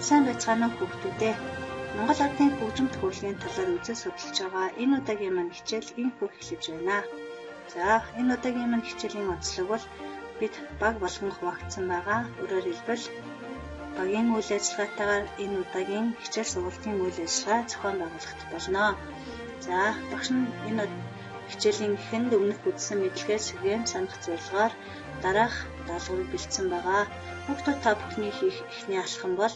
Сайн байцгаана уу хүүхдүүдээ. Монгол Ардын хөгжимт хөрлөгийн талаар үзэл судалж байгаа энэ удаагийн маань хичээл инхүү эхлэж байна. За энэ удаагийн маань хичээлийн онцлог бол бид баг болгон хуваагдсан байгаа. Өөрөөр хэлбэл багийн үйл ажиллагаатайгаар энэ удаагийн хичээл сургалтын үйл ажиллагаа зохион байгуулах болно. За багш нь энэ хичээлийн эхэнд өмнөх үзсэн мэдлэгээс сэгэм санах зорилгоор дараах даалгаврыг бэлдсэн байгаа. Хүүхдүүд та бүхний хийх эхний алхам бол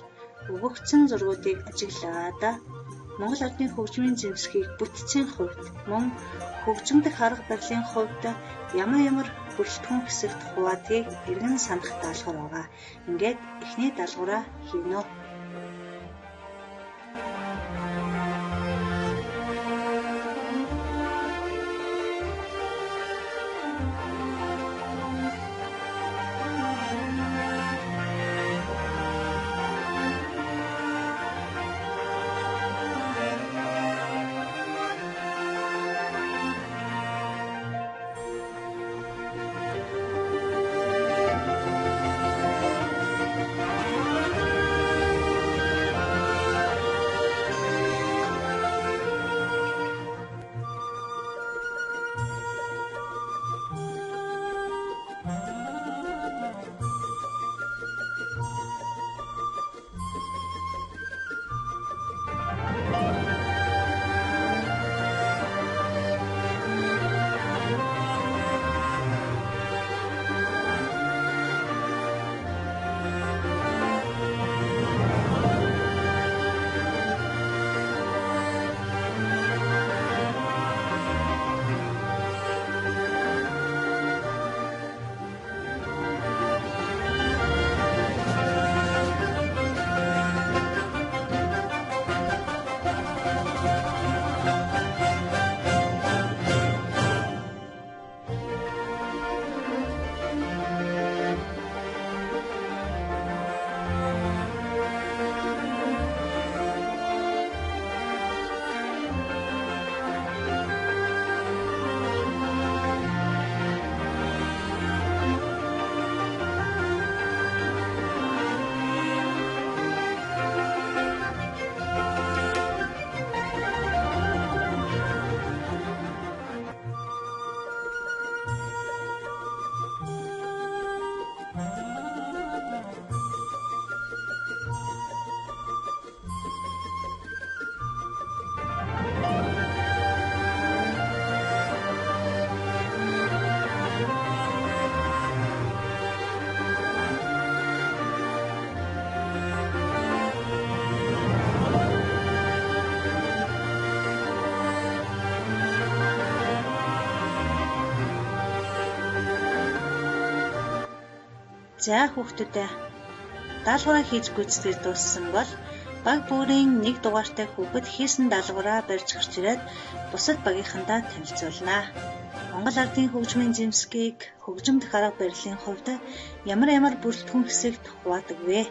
өгөгдсөн зургуудыг ажиглаад Монгол Ардын хөгжмийн зэмсгийг бүтцийн хувьд мөн хөгжимдөх арга барилын хувьд ямар бүрэлдэхүүн хэсэгт хуваадгийг эргэн санах даалгавар байгаа. Ингээд эхний даалгавраа хийнэ. За хүүхдүүдээ даалгавраа хийж гүйцэтгэж дууссан бол баг бүрийн нэг дугаартай хүүхэд хийсэн даалгавраа барьж гарч ирээд бусад багийнхандаа танилцуулна. Монгол Ардын хөгжмийн зэмсгийг хөгжимдөх арга барилын хувьд ямар бүрэлдэхүүн хэсэгт хуваадаг вэ?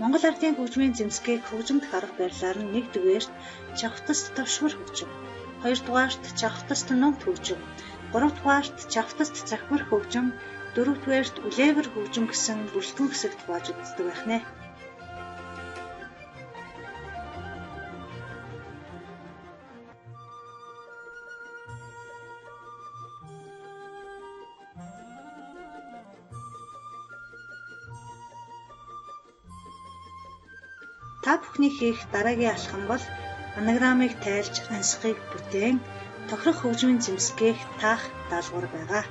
Монгол Ардын хөгжмийн зэмсгийг хөгжимдөх арга барилаар нь нэгдүгээрт чавхтас төвшмөр хөгжим, хоёрдугаарт чавхтас ногт хөгжим, гуравдугаарт чавхтас захимар хөгжим, дөрөвдүгээрт үлээвэр хөгжим гэсэн бүрэлдэхүүн хэсэгт бааж үздэг байх нэ. Та бүхний хийх дараагийн алхам бол анаграммыг тайлж ансхыг бүтээн тохирох хөгжмийн зэмсгийг таах даалгавар байгаа.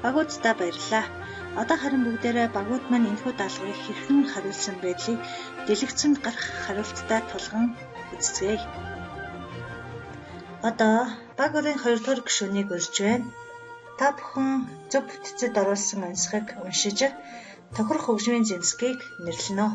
Багуудаа баярлалаа. Одоо харин бүгдээрээ багууд маань энэхүү даалгаврыг хэрхэн хариулсан байдлыг дэлгэцэнд гарах хариулттай тулган үзцгээе. Одоо баг урын 2 дугаар гишүүнийг урьж байна. Та бүхэн зөв бүтцэд оруулсан ансхыг уншиж тохирох хөгжмийн зэмсгийг нэрлэнэ.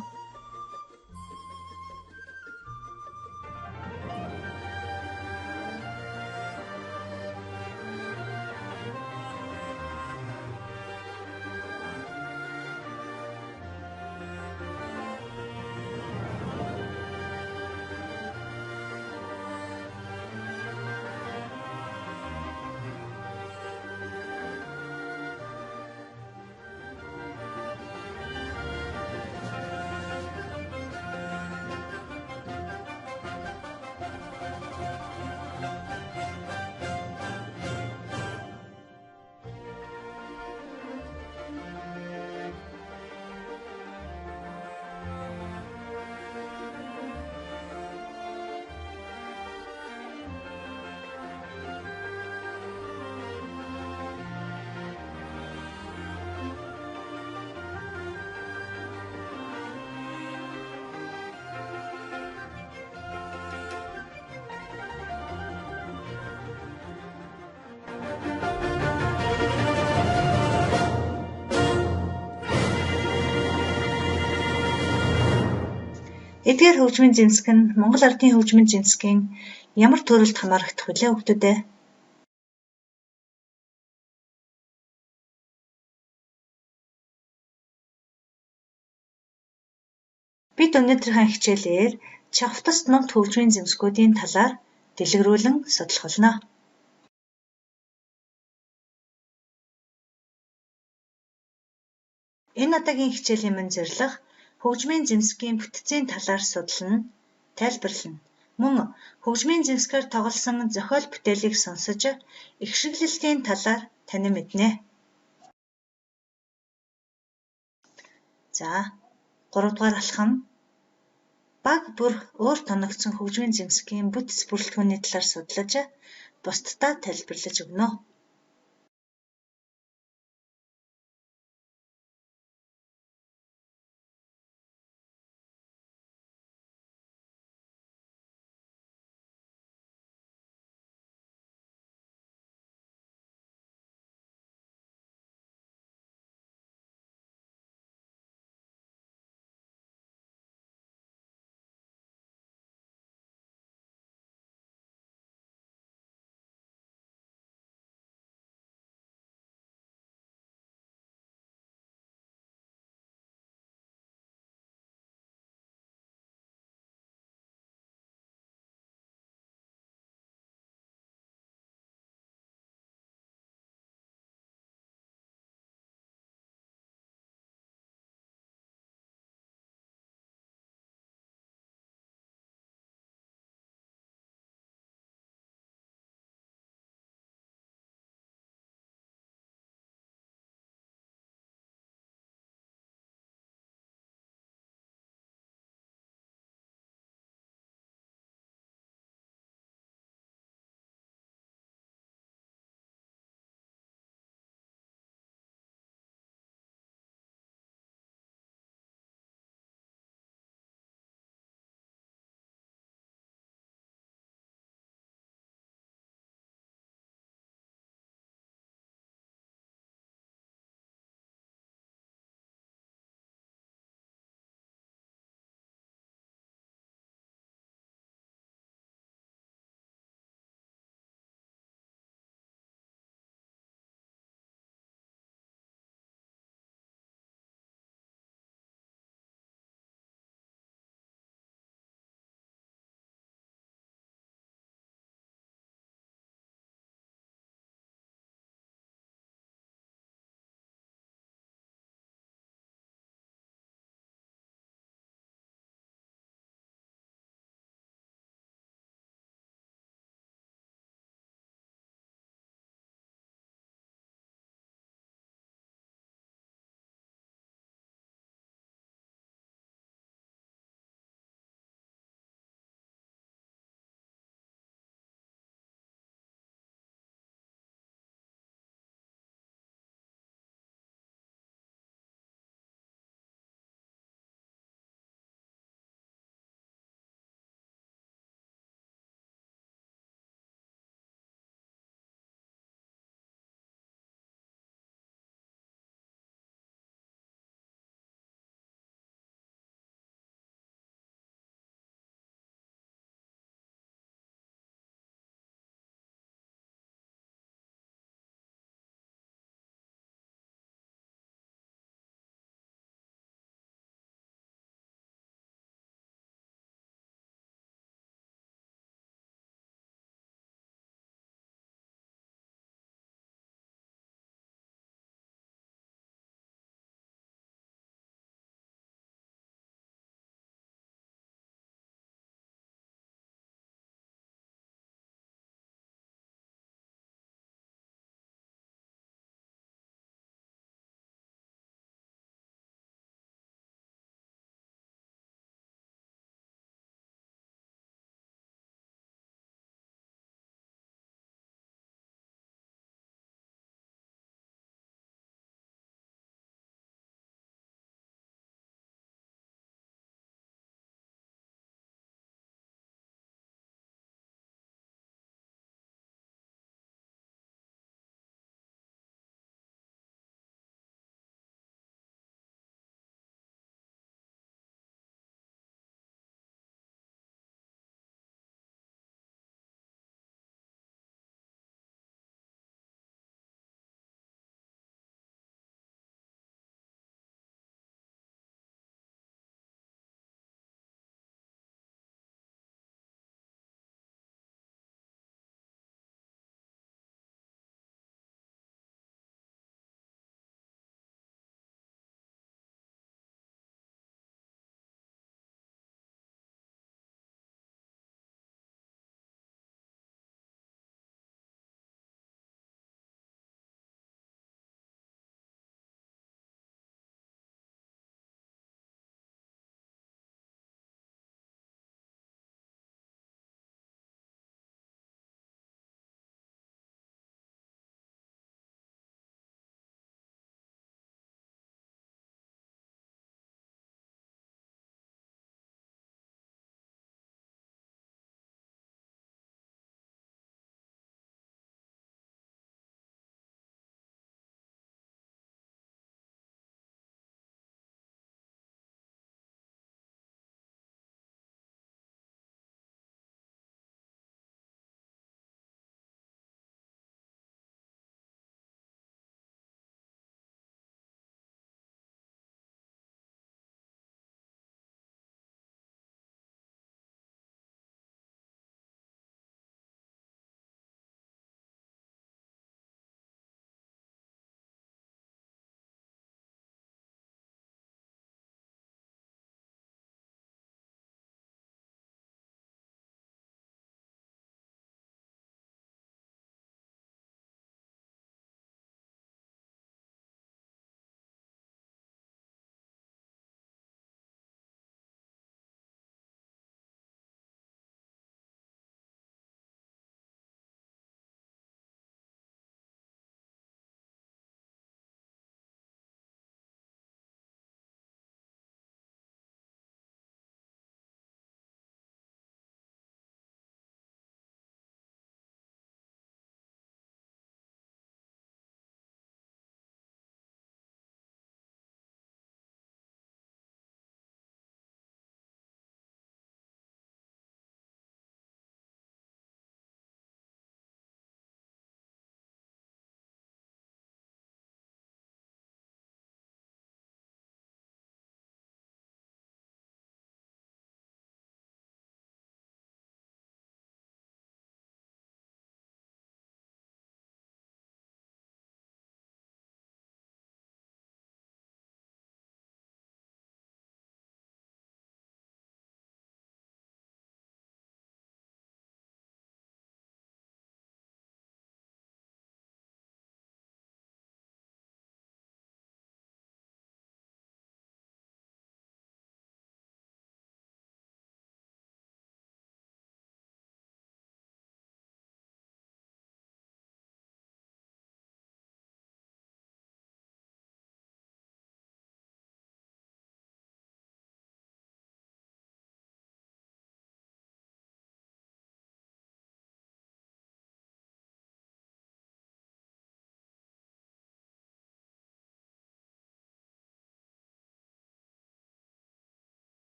Эдгээр хөгжмийн зэмсэг нь Монгол ардын хөгжмийн зэмсгийн ямар төрөлд хамаарагдах вүлээ хүүхдүүд ээ? Бид өнөөдрийнхөө хичээлээр чавтас номт хөгжмийн зэмсгүүдийн талаар дэлгэрүүлэн судлах болно. Энэ удаагийн хичээлийн мань зорилго хөгжмийн зэмсгийн бүтцийн талаар судлана, тайлбарлана. Мөн хөгжмийн зэмсгээр тоглосон зохиол бүтээлийг сонсож их шиглэлтийн талаар танин мэднэ. За, 3 дугаар алхам. Баг бүр өөр тоногдсон хөгжмийн зэмсгийн бүтц бүрэлдэхүүний талаар судлаж, бусдадаа тайлбарлаж өгнө.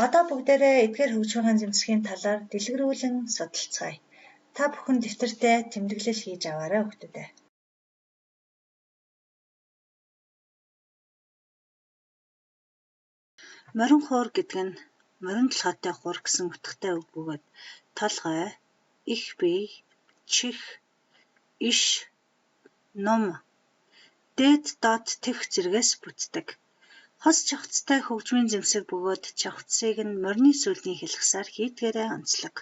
Одоо бүгдээрээ эдгээр хөгжмийн зэмсгийн талаар дэлгэрүүлэн судалцгаая. Та бүхэн дэвтэртээ тэмдэглэл хийж аваарай хүүхдүүдээ. Морин хуур гэдэг нь морин толгойтой хуур гэсэн утгатай үг бөгөөд толгой, их бие, чих, иш, ном, дээд доод тех зэргээс бүтдэг. Хос чавцтай хөгжмийн зэмсэг бөгөөд чавцсыг нь морины сүлгийн хэлхсаар хийдгээрээ онцлог.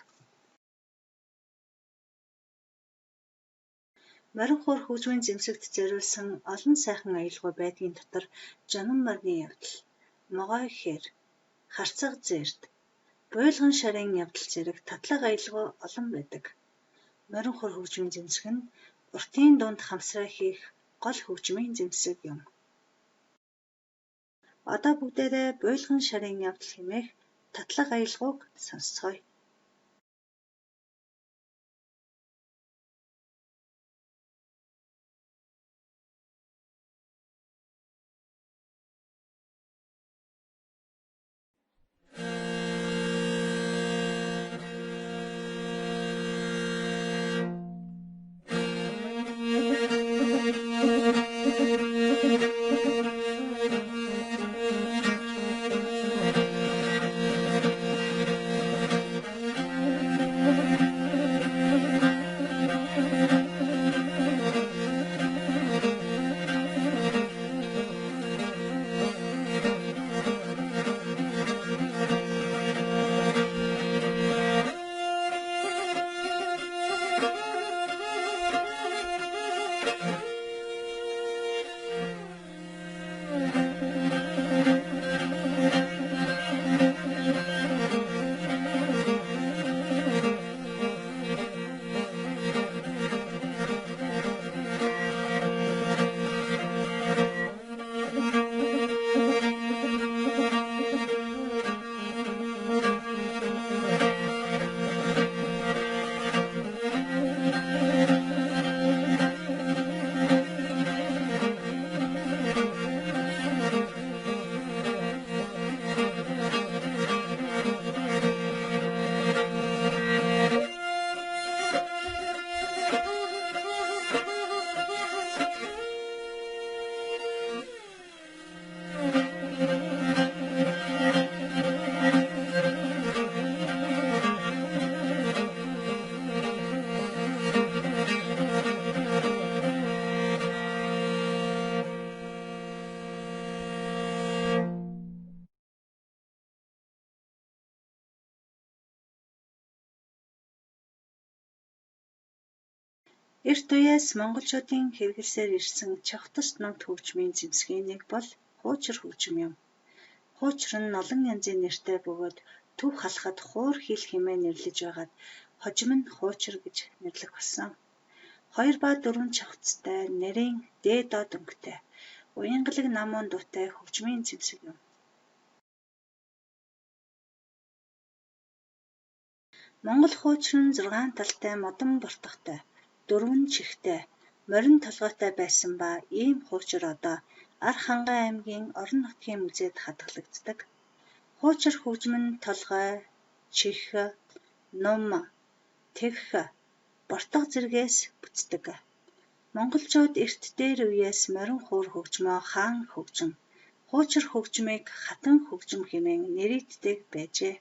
Морин хуур хөгжмийн зэмсэгт зориулсан олон сайхан аялгаа байдгийн дотор жанан морины явдал, могой хэр, харцаг зээрд, буйлган шарын явдал зэрэг татлага аялгаа олон байдаг. Морин хуур хөгжмийн зэмсэг нь уртын дунд хамсраа хийх гол хөгжмийн зэмсэг юм. Одоо бүгдээрээ буйлган шарын явдал хэмээх татлага аялгауг сонсцгоё. Эрт үеэс монголчуудын хэрэглэсээр ирсэн чавтас номт хөгжмийн зэмсгийн нэг бол хуучир хөгжим юм. Хуучир нь олон янзын нэртэй бөгөөд төв халахад хуур хил хэмээн нэрлэж байгаад хожим нь хуучир гэж нэрлэх болсон. 2 ба 4 чавцтай, нарийн дээд доод өнгөтэй, уянгалаг намуун дуутай хөгжмийн зэмсэг юм. Монгол хуучир нь 6 талтай модон бортогтой, 4 чихтэй, морин толгойтой байсан ба ийм хуучир одоо Ар Хангай аймгийн Орон нутгийн музейд хадгалагддаг. Хуучир хөгжим нь толгой, чих, ном, тех, бортого зэргээс бүтдэг. Монголчууд эрт дээр үеэс морин хуур хөгжмөө хаан хөгжим, хуучир хөгжмийг хатан хөгжим хэмээн нэрийддэг байжээ.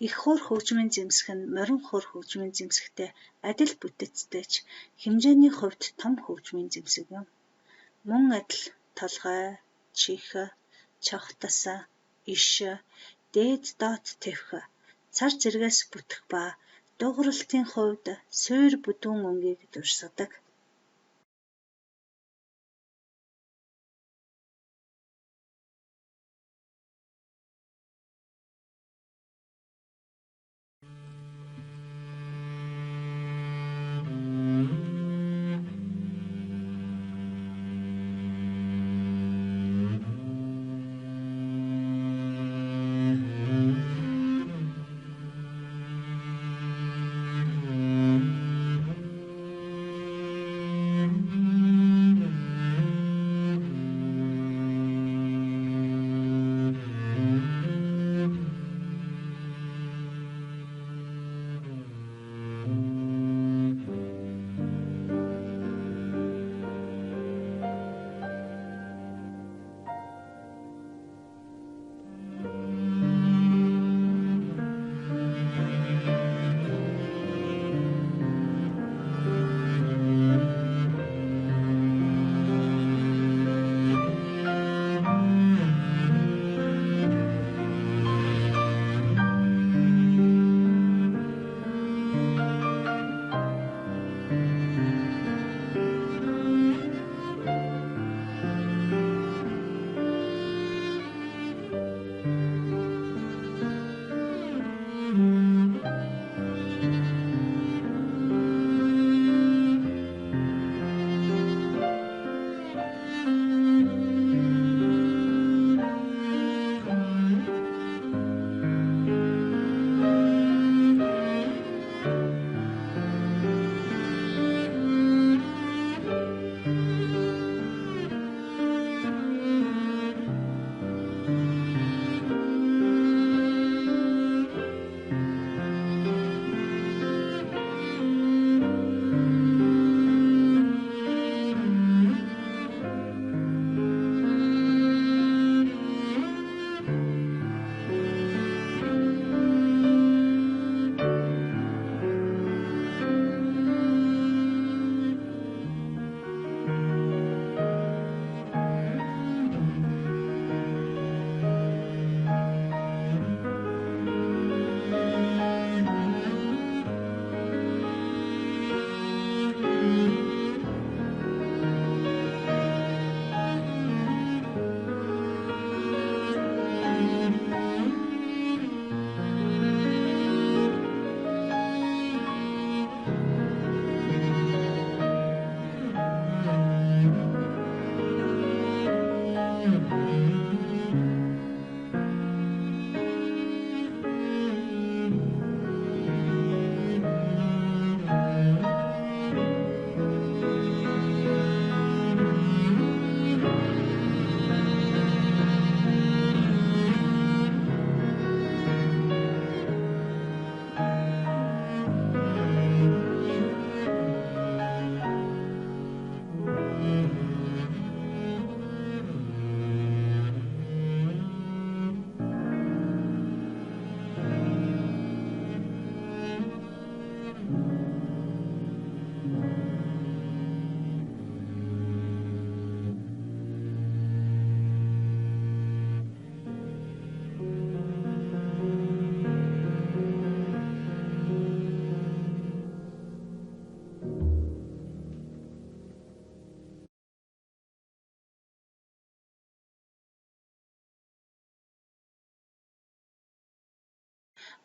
Их хур хөгжмийн зэмсэх нь морин хур хөгжмийн зэмсэхтэй адил бүтэцтэй ч хэмжээний хувьд том хөгжмийн зэмсэг юм. Мөн адил толгой, чих, чавхтас, иш, дээд доот тэвх, цар зэргээс бүтэх ба дууралтын хувьд суур бүдүүн өнгийг дурсгадаг.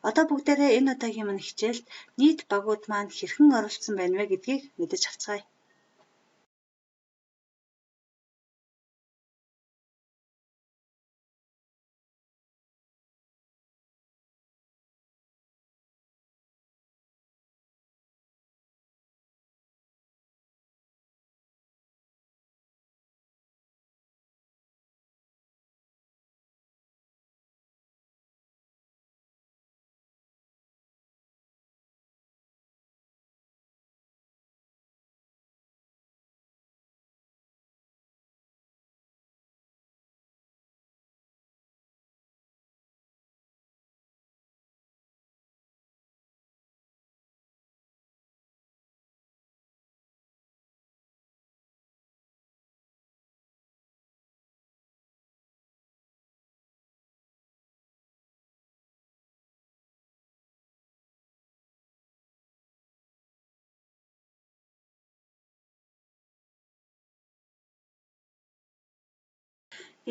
Одоо бүгдээрээ энэ удаагийн маань хичээлд нийт багууд маань хэрхэн оролцсон байна вэ гэдгийг мэдэж авцгаая.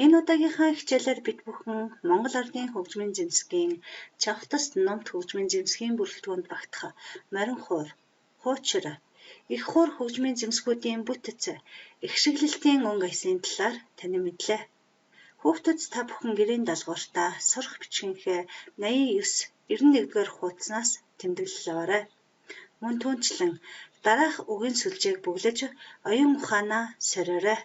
Энэ удаагийнхаа хичээлээр бид бүхэн Монгол Ардын хөгжмийн зэмсгийн Чавтас номт хөгжмийн зэмсгийн бүрэлдэхүүнд багтах морин хуур, хуучир, их хуур хөгжмийн зэмсгүүдийн бүтэц, ихшиглэлтийн өнгө аясын талаар танин мэдлээ. Хүүхдүүд та бүхэн гэрийн даалгавартаа сурах бичгийнхээ 89-91-р хуудаснаас тэмдэглэл аваарай. Мөн түүнчлэн дараах үгийн сүлжээг бүглэж оюун ухаанаа сориорой.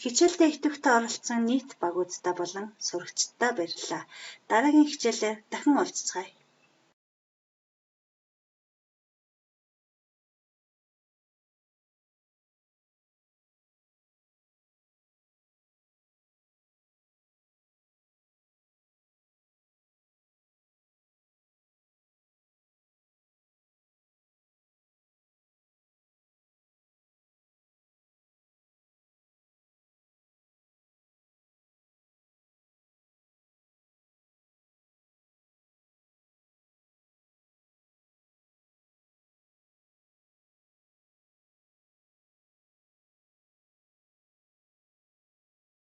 Хичээлдээ идэвхтэй оролцсон нийт багуудтай болон сурагчдаа баярлалаа. Дараагийн хичээлээр дахин уулзцгаая.